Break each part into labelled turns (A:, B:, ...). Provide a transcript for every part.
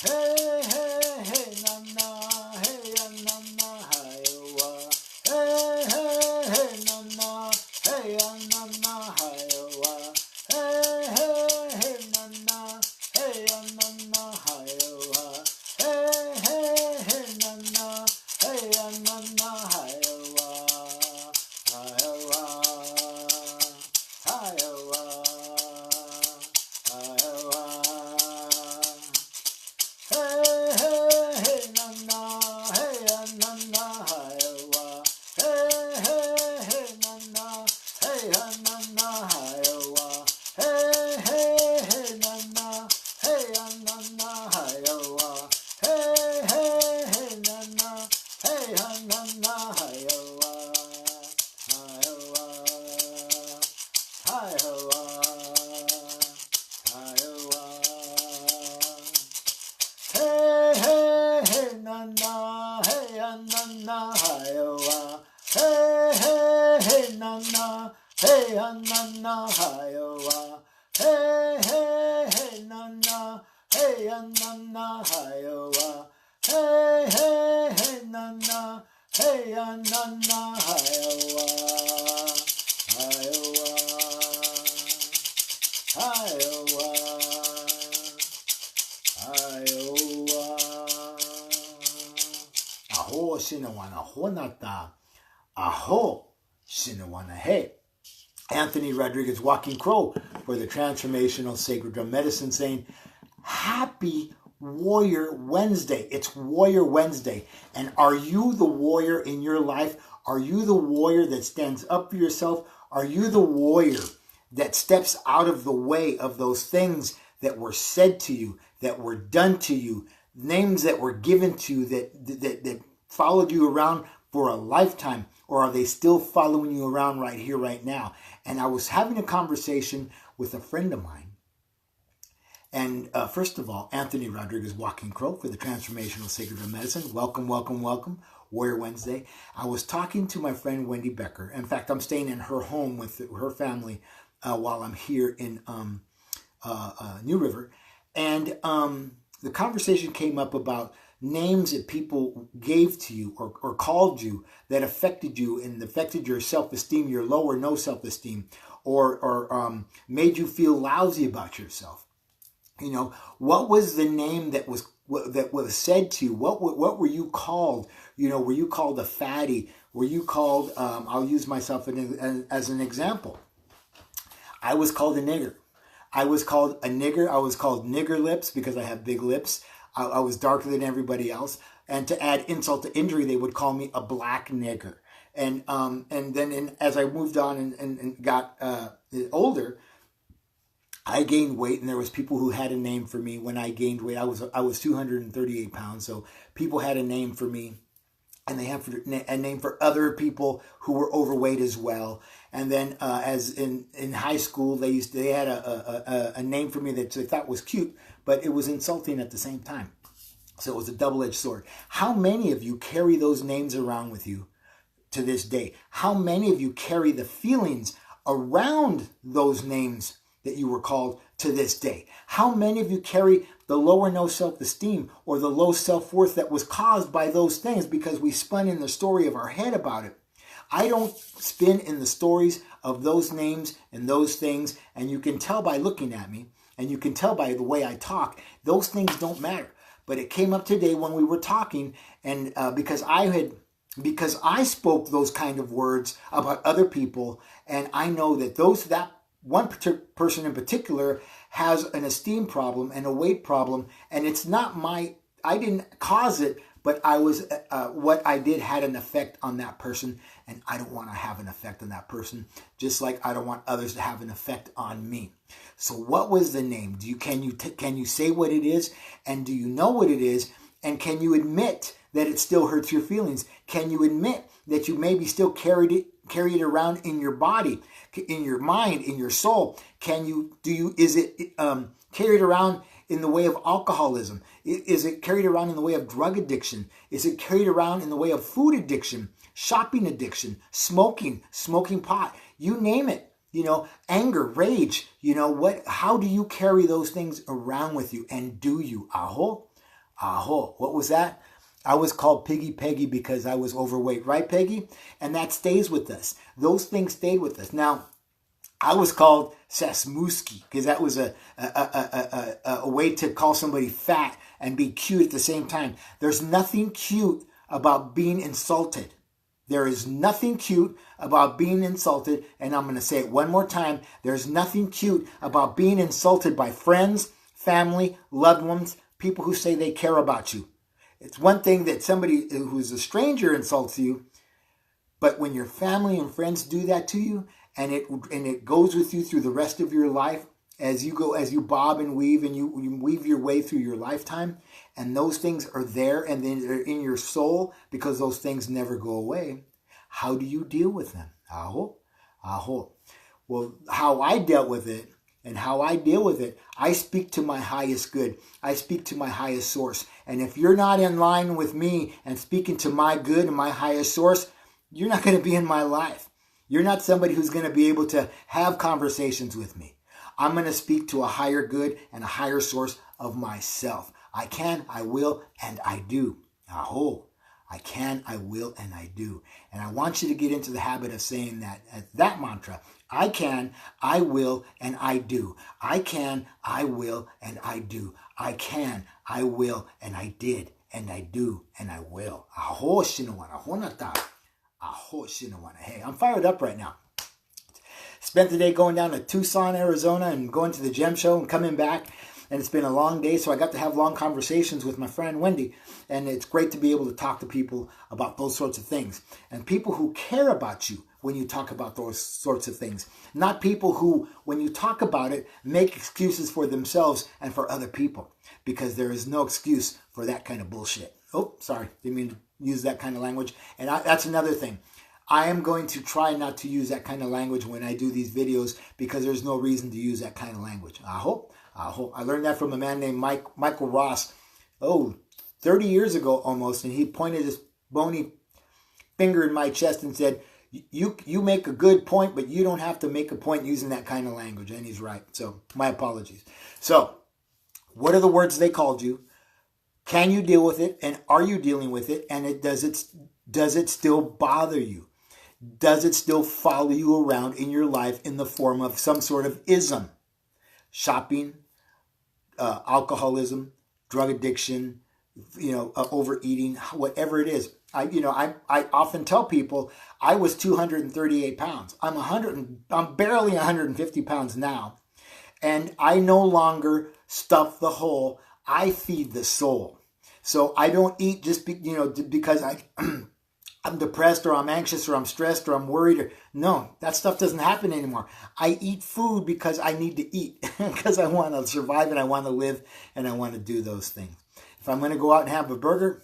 A: Hey, hey, hey, na na, hey, ya, na na, hi, wa. Hey, hey, hey, na na, hey, ya, na na, hi, wa. Hey, hey, hey, na na, hey, ya, na na, hi, wa. Hey, hey, hey, na na, hey, ya, na na, hi, wa. Hi, wa. Hi, wa. Hi, wa. Hey, hey, hey, na na, hey, ya, na na, hi, wa. Hey, hey, hey, na na, hey, ya, na na, hi, wa. Hey, hey, hey, na na, hey, ya, na na, hi, wa. Hey, hey, hey, na na, hey, ya, na na, hi, wa. Hi, wa. Hi, wa. Hi, wa. Hey, hey, hey, na na, hey, ya, na na, hi, wa. Hey, hey, hey, na na, hey, ya, na na, hi, wa. Hey, hey, hey, na na, hey, ya, na na, hi, wa. Hey, hey, hey, na na, hey, ya, na na, hi, wa. Hi, wa. Hi, wa. Iowa. Aho shinawana honata. Aho shinawana he. Anthony Rodriguez Walking Crow for the Transformational Sacred Drum Medicine saying, Happy Warrior Wednesday. It's Warrior Wednesday. And are you the warrior in your life? Are you the warrior that stands up for yourself? Are you the warrior that steps out of the way of those things that were said to you, that were done to you, names that were given to you that followed you around for a lifetime? Or are they still following you around right here, right now? And I was having a conversation with a friend of mine. And first of all, Anthony Rodriguez Walking Crow for the Transformational Sacred Drum Medicine. Welcome, welcome, welcome. Warrior Wednesday. I was talking to my friend Wendy Becker. In fact, I'm staying in her home with her family while I'm here in New River. And the conversation came up about names that people gave to you or called you that affected you and affected your self-esteem, your low or no self-esteem, or made you feel lousy about yourself. You know, what was the name that was said to you? What were you called? You know, were you called a fatty? Were you called, I'll use myself as an example. I was called a nigger. I was called a nigger. I was called nigger lips because I have big lips. I was darker than everybody else. And to add insult to injury, they would call me a black nigger. And then as I moved on and got older, I gained weight, and there was people who had a name for me when I gained weight. I was 238 pounds, so people had a name for me. And they have a name for other people who were overweight as well. And then as in high school, they had a name for me that they thought was cute, but it was insulting at the same time. So it was a double-edged sword. How many of you carry those names around with you to this day? How many of you carry the feelings around those names that you were called to this day? How many of you carry the low or no self-esteem or the low self-worth that was caused by those things because we spun in the story of our head about it? I don't spin in the stories of those names and those things, and you can tell by looking at me, and you can tell by the way I talk, those things don't matter. But it came up today when we were talking, and because I spoke those kind of words about other people, and I know that that one person in particular has an esteem problem and a weight problem, and it's not I didn't cause it, but I was what I did had an effect on that person, and I don't want to have an effect on that person, just like I don't want others to have an effect on me. So what was the name? Can you say what it is, and do you know what it is, and can you admit that it still hurts your feelings? Can you admit that you maybe still carry it around in your body, in your mind, in your soul? Is it carried around in the way of alcoholism? Is it carried around in the way of drug addiction? Is it carried around in the way of food addiction, shopping addiction, smoking pot? You name it. Anger, rage, how do you carry those things around with you? And do you? Aho? Aho. What was that? I was called Piggy Peggy because I was overweight, right, Peggy? And that stays with us. Those things stayed with us. Now, I was called Sasmuski because that was a way to call somebody fat and be cute at the same time. There's nothing cute about being insulted. There is nothing cute about being insulted, and I'm going to say it one more time. There's nothing cute about being insulted by friends, family, loved ones, people who say they care about you. It's one thing that somebody who's a stranger insults you, but when your family and friends do that to you, and it goes with you through the rest of your life, as you bob and weave, and you weave your way through your lifetime, and those things are there, and then they're in your soul because those things never go away. How do you deal with them? Aho, aho. Well, how I dealt with it and how I deal with it, I speak to my highest good. I speak to my highest source. And if you're not in line with me and speaking to my good and my highest source, you're not going to be in my life. You're not somebody who's going to be able to have conversations with me. I'm going to speak to a higher good and a higher source of myself. I can, I will, and I do. Aho. I can, I will, and I do. And I want you to get into the habit of saying that mantra. I can, I will, and I do. I can, I will, and I do. I can, I will, and I did, and I do, and I will. Aho shinawana, honata. Aho shinawana. Hey, I'm fired up right now. Spent the day going down to Tucson, Arizona, and going to the gem show and coming back. And it's been a long day, so I got to have long conversations with my friend Wendy. And it's great to be able to talk to people about those sorts of things. And people who care about you when you talk about those sorts of things. Not people who, when you talk about it, make excuses for themselves and for other people. Because there is no excuse for that kind of bullshit. Oh, sorry, didn't mean to use that kind of language. And that's another thing. I am going to try not to use that kind of language when I do these videos because there's no reason to use that kind of language. I learned that from a man named Michael Ross, 30 years ago almost, and he pointed his bony finger in my chest and said, you make a good point, but you don't have to make a point using that kind of language. And he's right. So my apologies. So what are the words they called you? Can you deal with it? And are you dealing with it? And does it still bother you? Does it still follow you around in your life in the form of some sort of ism? Shopping, alcoholism, drug addiction, overeating, whatever it is. I often tell people I was 238 pounds. I'm barely 150 pounds now. And I no longer stuff the hole. I feed the soul. So I don't eat just because I'm depressed or I'm anxious or I'm stressed or I'm worried. No, that stuff doesn't happen anymore. I eat food because I need to eat, because I want to survive and I want to live and I want to do those things. If I'm going to go out and have a burger,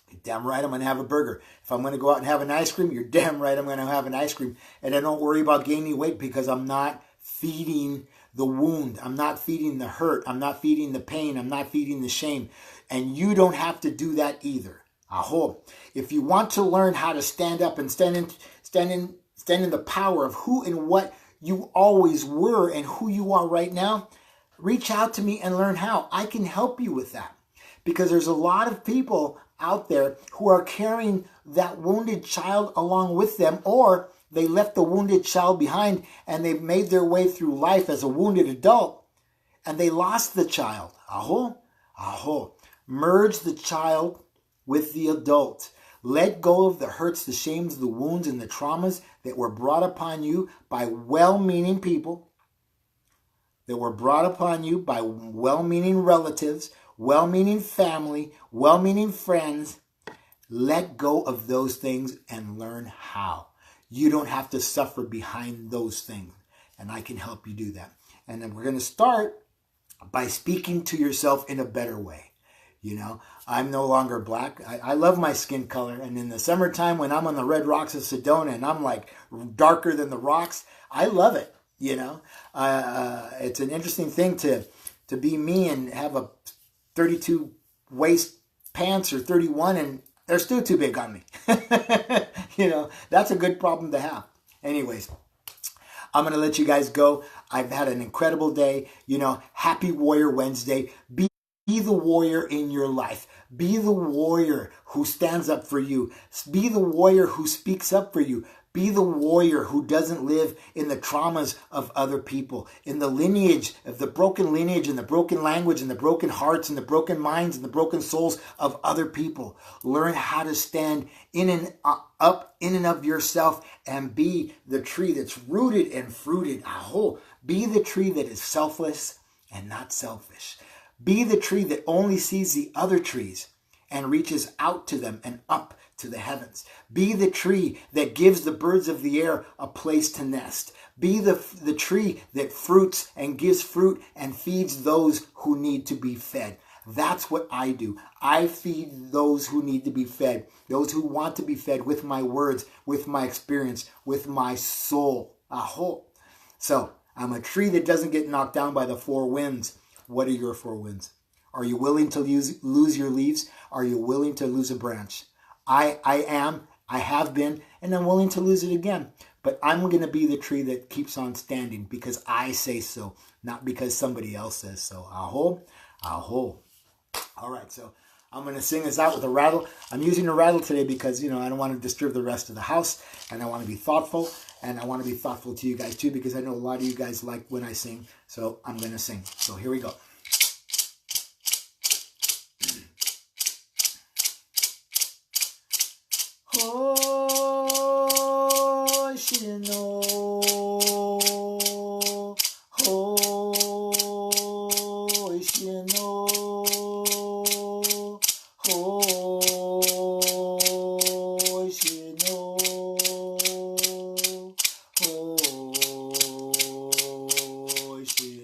A: you're damn right I'm going to have a burger. If I'm going to go out and have an ice cream, you're damn right I'm going to have an ice cream. And I don't worry about gaining weight because I'm not feeding the wound. I'm not feeding the hurt. I'm not feeding the pain. I'm not feeding the shame. And you don't have to do that either. Aho. If you want to learn how to stand up and stand in the power of who and what you always were and who you are right now, reach out to me and learn how. I can help you with that. Because there's a lot of people out there who are carrying that wounded child along with them, or they left the wounded child behind and they made their way through life as a wounded adult and they lost the child. Aho, aho. Merge the child with the adult. Let go of the hurts, the shames, the wounds, and the traumas that were brought upon you by well-meaning people, that were brought upon you by well-meaning relatives, well-meaning family, well-meaning friends. Let go of those things and learn how. You don't have to suffer behind those things, and I can help you do that. And then we're going to start by speaking to yourself in a better way. I'm no longer black. I love my skin color. And in the summertime when I'm on the red rocks of Sedona and I'm like darker than the rocks, I love it. It's an interesting thing to be me and have a 32 waist pants or 31 and they're still too big on me. That's a good problem to have. Anyways, I'm going to let you guys go. I've had an incredible day. Happy Warrior Wednesday. Be the warrior in your life. Be the warrior who stands up for you. Be the warrior who speaks up for you. Be the warrior who doesn't live in the traumas of other people, in the lineage of the broken lineage and the broken language and the broken hearts and the broken minds and the broken souls of other people. Learn how to stand in and up in and of yourself and be the tree that's rooted and fruited. Aho. Be the tree that is selfless and not selfish. Be the tree that only sees the other trees and reaches out to them and up to the heavens. Be the tree that gives the birds of the air a place to nest. Be the tree that fruits and gives fruit and feeds those who need to be fed. That's what I do. I feed those who need to be fed, those who want to be fed with my words, with my experience, with my soul. Aho. So I'm a tree that doesn't get knocked down by the four winds. What are your four winds? Are you willing to lose your leaves? Are you willing to lose a branch? I have been, and I'm willing to lose it again. But I'm going to be the tree that keeps on standing because I say so, not because somebody else says so. Aho, aho. All right, so I'm going to sing this out with a rattle. I'm using a rattle today because, I don't want to disturb the rest of the house, and I want to be thoughtful, and I want to be thoughtful to you guys too because I know a lot of you guys like when I sing, so I'm going to sing. So here we go. Oh, shino, oh, shino, oh, shino, oh, shino, oh, shino.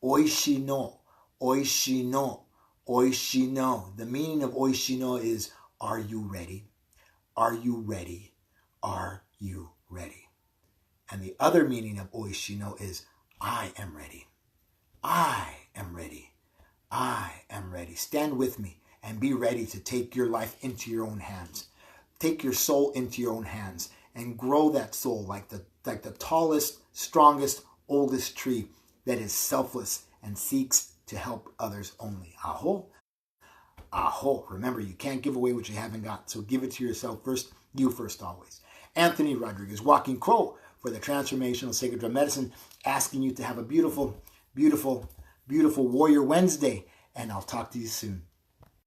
A: Oishino, oishino, oishino. The meaning of oishino is, are you ready? Are you ready? Are you ready? And the other meaning of oishino is, I am ready. I am ready. I am ready. Stand with me and be ready to take your life into your own hands. Take your soul into your own hands and grow that soul like the tallest, strongest, oldest tree that is selfless and seeks to help others only. Aho. Aho. Remember, you can't give away what you haven't got, so give it to yourself first, you first always. Anthony Rodriguez, Walking Crow for the Transformational Sacred Drum Medicine, asking you to have a beautiful, beautiful, beautiful Warrior Wednesday, and I'll talk to you soon.